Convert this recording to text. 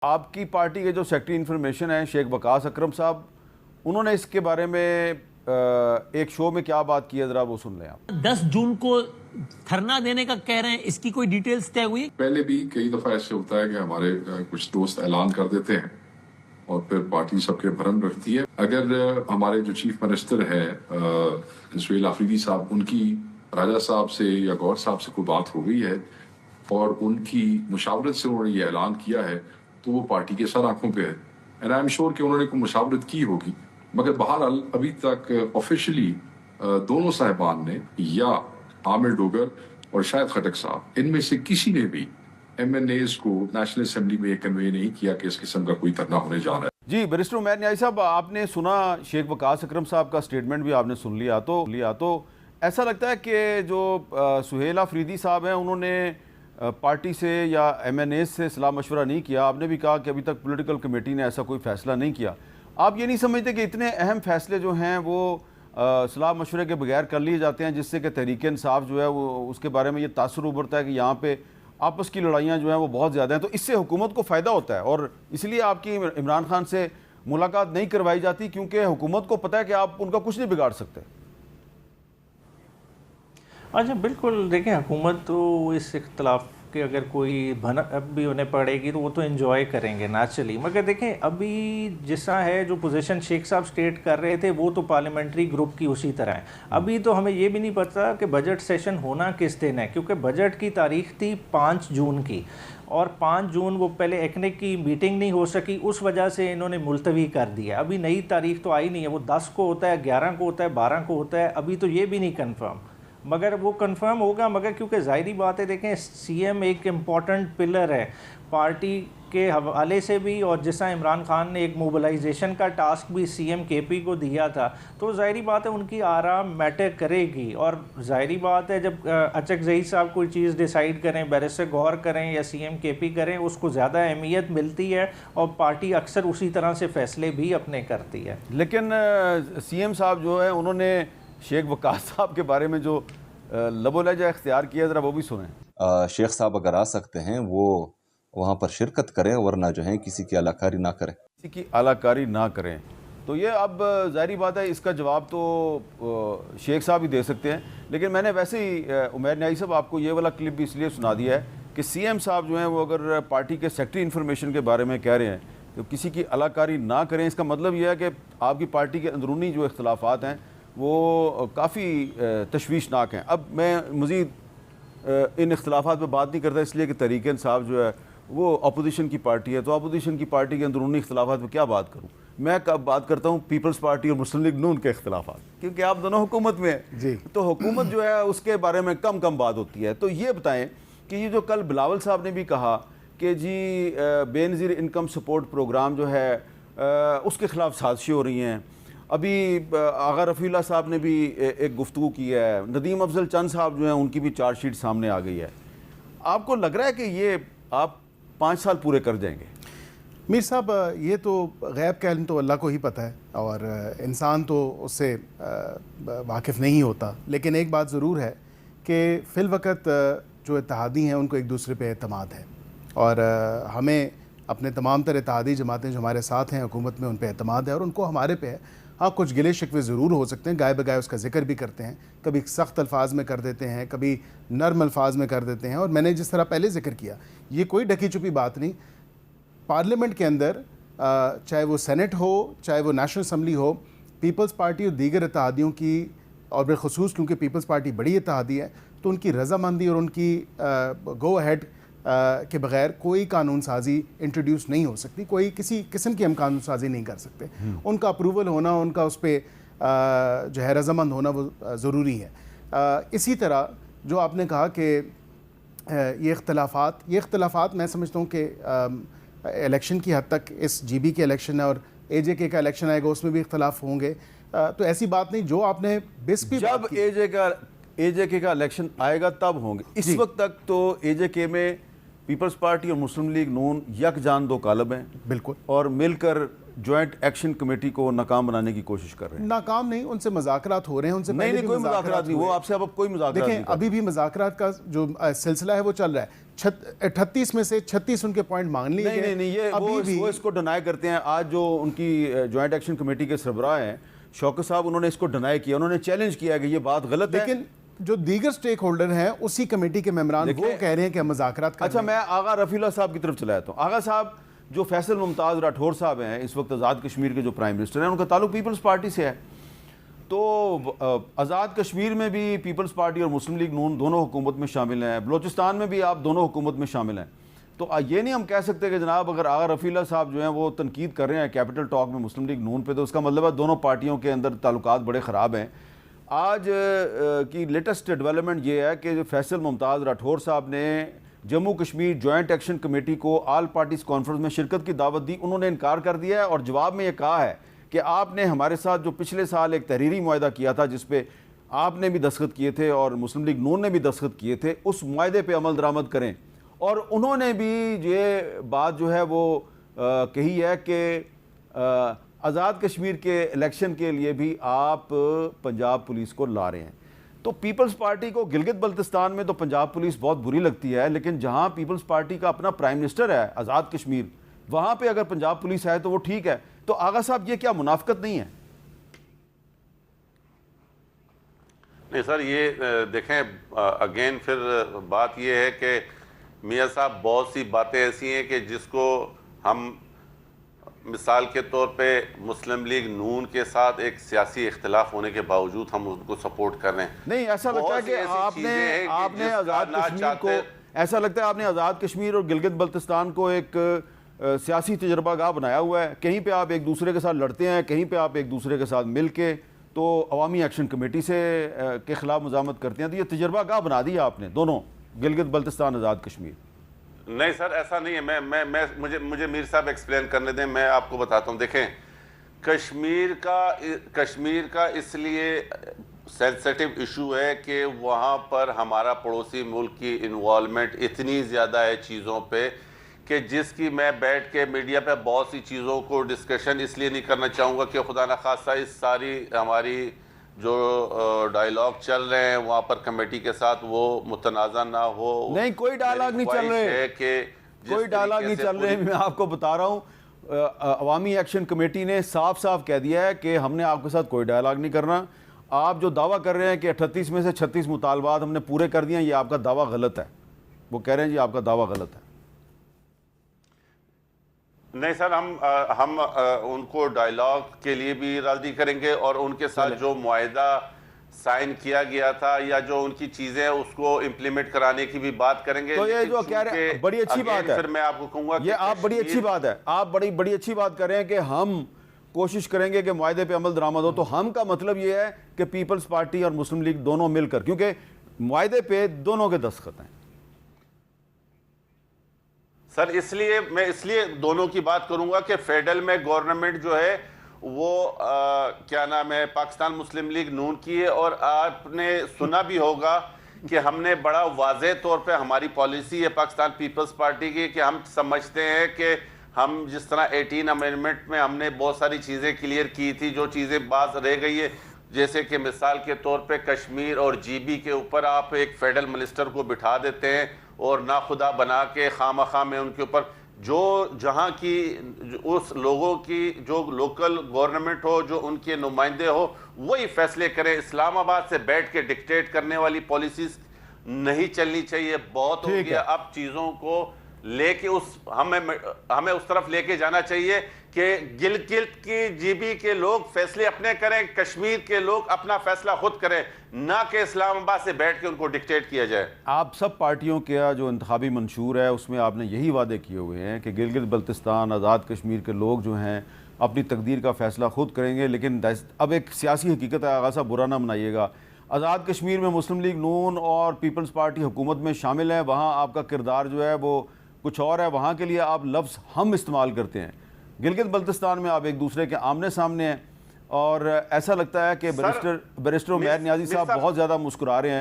आपकी पार्टी के जो सेक्रेटरी इंफॉर्मेशन है शेख वकास अकरम साहब, उन्होंने इसके बारे में एक शो में क्या बात की है, जरा वो सुन लें आप। 10 जून को धरना देने का कह रहे हैं, इसकी कोई डिटेल्स तय हुई? पहले भी कई दफा ऐसे होता है कि हमारे कुछ दोस्त ऐलान कर देते हैं और फिर पार्टी सबके भरम रखती है। अगर हमारे जो चीफ मिनिस्टर है सुहेल आफरीदी साहब, उनकी राजा साहब से या गौर साहब से कोई बात हो गई है और उनकी मुशावरत से उन्होंने ये ऐलान किया है, तो वो पार्टी के सर आंखों पे है। एंड आई एम श्योर कि उन्होंने कोई मुशावरत की होगी, मगर बहरहाल अभी तक ऑफिशियली दोनों साहिबान ने या आमिर डोगर और शायद खटक साहब, इनमें से किसी ने भी MNAs को नेशनल असेंबली में कन्वे नहीं किया कि इस किस्म का कोई धरना होने जा रहा है। जी बैरिस्टर उमैर न्याई साहब, आपने सुना शेख वकास अकरम साहब का स्टेटमेंट भी आपने सुन लिया, तो ऐसा लगता है कि जो सुहेल आफरीदी साहब हैं उन्होंने पार्टी से या MNAs से सलाह मशवरा नहीं किया। आपने भी कहा कि अभी तक पॉलिटिकल कमेटी ने ऐसा कोई फ़ैसला नहीं किया। आप ये नहीं समझते कि इतने अहम फैसले जो हैं वो सलाह मशवरे के बगैर कर लिए जाते हैं, जिससे कि तहरीक इंसाफ जो है वो उसके बारे में ये तासुर उभरता है कि यहाँ पे आपस की लड़ाइयाँ जो हैं वो बहुत ज़्यादा हैं, तो इससे हुकूमत को फ़ायदा होता है और इसलिए आपकी इमरान खान से मुलाकात नहीं करवाई जाती, क्योंकि हुकूमत को पता है कि आप उनका कुछ नहीं बिगाड़ सकते। अच्छा, बिल्कुल। देखें, हुकूमत तो इस इख्तलाफ के अगर कोई भनक भी उन्हें पड़ेगी तो वो तो एंजॉय करेंगे नेचुरली, मगर देखें अभी जैसा है जो पोजीशन शेख साहब स्टेट कर रहे थे वो तो पार्लियामेंट्री ग्रुप की उसी तरह है। अभी तो हमें ये भी नहीं पता कि बजट सेशन होना किस दिन है, क्योंकि बजट की तारीख थी 5 जून की और 5 जून वो पहले एकनेक की मीटिंग नहीं हो सकी, उस वजह से इन्होंने मुलतवी कर दिया। अभी नई तारीख तो आई नहीं है, वो 10 को होता है, 11 को होता है, 12 को होता है, अभी तो ये भी नहीं कन्फर्म, मगर वो कंफर्म होगा। मगर क्योंकि ज़ाहिरी बात है, देखें CM एक इम्पॉर्टेंट पिलर है पार्टी के हवाले से भी, और जैसा इमरान खान ने एक मोबिलाइजेशन का टास्क भी CM KP को दिया था, तो ज़ाहिरी बात है उनकी आराम मैटर करेगी। और ज़ाहिरी बात है जब अचक ज़ही साहब कोई चीज़ डिसाइड करें, बैरिस्टर गौहर करें या CM KP करें, उसको ज़्यादा अहमियत मिलती है और पार्टी अक्सर उसी तरह से फ़ैसले भी अपने करती है। लेकिन CM साहब जो है उन्होंने शेख वकास साहब के बारे में जो लबो-लहजा इख्तियार किया, ज़रा वो भी सुनें। शेख साहब अगर आ सकते हैं वो वहाँ पर शिरकत करें, वरना जो है किसी की आलाकारी ना करें। किसी की आलाकारी ना करें, तो ये अब ज़ाहिरी बात है इसका जवाब तो शेख साहब ही दे सकते हैं। लेकिन मैंने वैसे ही उमैर न्याई साहब आपको ये वाला क्लिप भी इसलिए सुना दिया है कि CM साहब जो हैं वो अगर पार्टी के सेक्रेटरी इंफॉर्मेशन के बारे में कह रहे हैं तो किसी की आलाकारी ना करें, इसका मतलब ये है कि आपकी पार्टी के अंदरूनी जो इख्तलाफात हैं वो काफ़ी तशवीशनाक हैं। अब मैं मज़ीद इन इख्तलाफात पर बात नहीं करता, इसलिए कि तहरीक इंसाफ जो है वो अपोजिशन की पार्टी है, तो अपोजिशन की पार्टी के अंदरूनी इख्तलाफात पर क्या बात करूँ। मैं कब बात करता हूँ पीपल्स पार्टी और मुस्लिम लीग नून के इख्तलाफात, क्योंकि आप दोनों हुकूमत में हैं जी, तो हुकूमत जो है उसके बारे में कम बात होती है। तो ये बताएं कि ये जो कल बिलावल साहब ने भी कहा कि जी बेनज़ीर इनकम सपोर्ट प्रोग्राम जो है उसके ख़िलाफ़ साजिशें हो रही हैं। अभी आगा रफ़ीउल्लाह साहब ने भी एक गुफ्तगू की है, नदीम अफजल चंद साहब जो हैं उनकी भी चार्जशीट सामने आ गई है। आपको लग रहा है कि ये आप 5 साल पूरे कर जाएंगे? मीर साहब, ये तो गैब का इल्म तो अल्लाह को ही पता है और इंसान तो उससे वाकिफ़ नहीं होता। लेकिन एक बात ज़रूर है कि फ़िल वक़्त जो इत्तेहादी हैं उनको एक दूसरे पे एतमाद है और हमें अपने तमाम तरह इत्तेहादी जमातें जो हमारे साथ हैं हुकूमत में उन पर एतमाद है और उनको हमारे पे है। हाँ, कुछ गिले शिकवे ज़रूर हो सकते हैं, गाय बगाए उसका जिक्र भी करते हैं, कभी सख्त अल्फाज में कर देते हैं, कभी नर्म अल्फाज में कर देते हैं। और मैंने जिस तरह पहले जिक्र किया, ये कोई ढकी छुपी बात नहीं। पार्लियामेंट के अंदर चाहे वो सेनेट हो चाहे वो नेशनल असम्बली हो, पीपल्स पार्टी और दीगर इत्तेहादियों की, और बिलखसूस क्योंकि पीपल्स पार्टी बड़ी इत्तेहादी है, तो उनकी रजामंदी और उनकी गो अहेड के बग़ैर कोई कानून साजी इंट्रोड्यूस नहीं हो सकती। कोई किसी किस्म की हम कानून साजी नहीं कर सकते। उनका अप्रूवल होना, उनका उस पर जो है रजामंद होना वो ज़रूरी है। इसी तरह जो आपने कहा कि ये इख्तलाफात मैं समझता हूँ कि इलेक्शन की हद तक, इस GB के इलेक्शन है और AJK का इलेक्शन आएगा उसमें भी इख्तलाफ होंगे, तो ऐसी बात नहीं। जो आपने जब AJK का इलेक्शन आएगा तब होंगे। इस वक्त तक तो AJK में पीपल्स पार्टी और मुस्लिम लीग नून यकजान 2 कालब हैं, बिल्कुल, और मिलकर जॉइंट एक्शन कमेटी को नाकाम बनाने की कोशिश कर रहे हैं? नाकाम नहीं, उनसे मज़ाकरात हो रहे हैं, उनसे नहीं पहले नहीं, भी कोई मुज़ाकरात नहीं, वो हुए। आपसे अब कोई मुज़ाकरात नहीं देखें, कर अभी भी मुज़ाकरात का जो सिलसिला है वो चल रहा है। 38 में से 36 उनके पॉइंट मान लिए नहीं गए। नहीं नहीं, ये वो इसको डिनाई करते हैं। आज जो उनकी जॉइंट एक्शन कमेटी के सरबराह हैं शौकत साहब, उन्होंने इसको डिनाई किया, उन्होंने चैलेंज किया कि ये बात गलत है। लेकिन जो दीगर स्टेक होल्डर हैं उसी कमेटी के मेंबरान वो कह रहे हैं कि हम मुज़ाकरात कर अच्छा, रहे हैं। मैं आगा रफ़ीला साहब की तरफ चला जाता हूँ। आगा साहब जो फैसल मुमताज़ राठौर साहब हैं, इस वक्त आज़ाद कश्मीर के जो प्राइम मिनिस्टर हैं, उनका ताल्लुक पीपल्स पार्टी से है। तो आज़ाद कश्मीर में भी पीपल्स पार्टी और मुस्लिम लीग नून दोनों हुकूमत में शामिल हैं, बलोचिस्तान में भी आप दोनों हुकूमत में शामिल हैं। तो ये नहीं हम कह सकते कि जनाब अगर आगा रफ़ीला साहब जो हैं वो तनकीद कर रहे हैं कैपिटल टॉक में मुस्लिम लीग नून पे, तो उसका मतलब है दोनों पार्टियों के अंदर ताल्लुकात बड़े ख़राब हैं। आज की लेटेस्ट डेवलपमेंट ये है कि फैसल मुमताज़ राठौर साहब ने Jammu Kashmir joint action committee को ऑल पार्टीज़ कॉन्फ्रेंस में शिरकत की दावत दी, उन्होंने इनकार कर दिया है और जवाब में ये कहा है कि आपने हमारे साथ जो पिछले साल एक तहरीरी मुआहदा किया था जिस पे आपने भी दस्तखत किए थे और मुस्लिम लीग नून ने भी दस्तखत किए थे, उस मुआहदे पे अमल दरामद करें। और उन्होंने भी ये बात जो है वो कही है कि आज़ाद कश्मीर के इलेक्शन के लिए भी आप पंजाब पुलिस को ला रहे हैं। तो पीपल्स पार्टी को गिलगित बल्तिस्तान में तो पंजाब पुलिस बहुत बुरी लगती है, लेकिन जहां पीपल्स पार्टी का अपना प्राइम मिनिस्टर है आज़ाद कश्मीर, वहां पे अगर पंजाब पुलिस है तो वो ठीक है। तो आगा साहब ये क्या मुनाफिकत नहीं है? नहीं सर, ये देखें अगेन फिर बात ये है कि मियाँ साहब बहुत सी बातें ऐसी हैं कि जिसको हम मिसाल के तौर पे मुस्लिम लीग नून के साथ एक सियासी इख्तिलाफ होने के बावजूद हम उनको सपोर्ट कर रहे हैं। नहीं, ऐसा लगता है कि आपने आज़ाद कश्मीर को, ऐसा लगता है आपने आज़ाद कश्मीर और गिलगित बल्तिस्तान को एक सियासी तजर्बागाह बनाया हुआ है। कहीं पे आप एक दूसरे के साथ लड़ते हैं, कहीं पे आप एक दूसरे के साथ मिल के तो अवामी एक्शन कमेटी से के ख़िलाफ़ मज़ामत करते हैं। तो ये तजर्बागाह बना दिया आपने दोनों, गिलगित बल्तिस्तान आज़ाद कश्मीर। नहीं सर, ऐसा नहीं है। मैं मुझे मीर साहब एक्सप्लेन करने दें, मैं आपको बताता हूँ। देखें, कश्मीर का इसलिए सेंसिटिव इशू है कि वहाँ पर हमारा पड़ोसी मुल्क की इन्वॉल्वमेंट इतनी ज़्यादा है चीज़ों पे कि जिसकी मैं बैठ के मीडिया पे बहुत सी चीज़ों को डिस्कशन इसलिए नहीं करना चाहूँगा कि खुदा न खासा इस सारी हमारी जो डायलॉग चल रहे हैं वहाँ पर कमेटी के साथ वो मुतनाज़ा ना हो। नहीं, कोई डायलॉग नहीं चल रहे, कोई डायलॉग नहीं चल रहे। मैं आपको बता रहा हूँ, अवामी एक्शन कमेटी ने साफ साफ कह दिया है कि हमने आपके साथ कोई डायलॉग नहीं करना। आप जो दावा कर रहे हैं कि 38 में से 36 मुतालबात हमने पूरे कर दिए, ये आपका दावा गलत है। वो कह रहे हैं जी आपका दावा गलत है। नहीं सर, हम उनको डायलॉग के लिए भी राजी करेंगे और उनके साथ जो मुआहदा साइन किया गया था या जो उनकी चीजें उसको इम्प्लीमेंट कराने की भी बात करेंगे। तो ये जो कह रहे हैं बड़ी अच्छी बात है, फिर मैं आपको कहूंगा ये आप बड़ी अच्छी बात है, आप बड़ी अच्छी बात कर रहे हैं कि हम कोशिश करेंगे कि मुआहदे पे अमल दरामद हो। तो हम का मतलब ये है कि पीपल्स पार्टी और मुस्लिम लीग दोनों मिलकर, क्योंकि मुआहदे पे दोनों के दस्तखत हैं सर, मैं इसलिए दोनों की बात करूंगा कि फेडरल में गवर्नमेंट जो है वो क्या नाम है, पाकिस्तान मुस्लिम लीग नून की है। और आपने सुना भी होगा कि हमने बड़ा वाज़ेह तौर पे हमारी पॉलिसी है पाकिस्तान पीपल्स पार्टी की कि हम समझते हैं कि हम जिस तरह 18 अमेंडमेंट में हमने बहुत सारी चीज़ें क्लियर की थी, जो चीज़ें बात रह गई है, जैसे कि मिसाल के तौर पे कश्मीर और जीबी के ऊपर आप एक फेडरल मिनिस्टर को बिठा देते हैं और ना खुदा बना के खामखा में उनके ऊपर जो जहाँ की उस लोगों की जो लोकल गवर्नमेंट हो, जो उनके नुमाइंदे हो, वही फैसले करें। इस्लामाबाद से बैठ के डिक्टेट करने वाली पॉलिसीज नहीं चलनी चाहिए। बहुत हो गया। अब चीज़ों को लेके हमें उस तरफ लेके जाना चाहिए कि गिलगित की जीबी के लोग फैसले अपने करें, कश्मीर के लोग अपना फैसला खुद करें, ना कि इस्लामाबाद से बैठ के उनको डिक्टेट किया जाए। आप सब पार्टियों का जो इंतखाबी मंशूर है उसमें आपने यही वादे किए हुए हैं कि गिलगित बल्तिस्तान आज़ाद कश्मीर के लोग जो हैं अपनी तकदीर का फैसला खुद करेंगे। लेकिन अब एक सियासी हकीकत है, आगा साहब बुरा ना मनाइएगा, आज़ाद कश्मीर में मुस्लिम लीग नून और पीपल्स पार्टी हुकूमत में शामिल है, वहाँ आपका किरदार जो है वो कुछ और है, वहाँ के लिए आप लफ्ज़ हम इस्तेमाल करते हैं। गिलगित बल्तिस्तान में आप एक दूसरे के आमने सामने हैं और ऐसा लगता है कि बैरिस्टर उमैर नियाज़ी साहब बहुत ज़्यादा मुस्कुरा रहे हैं।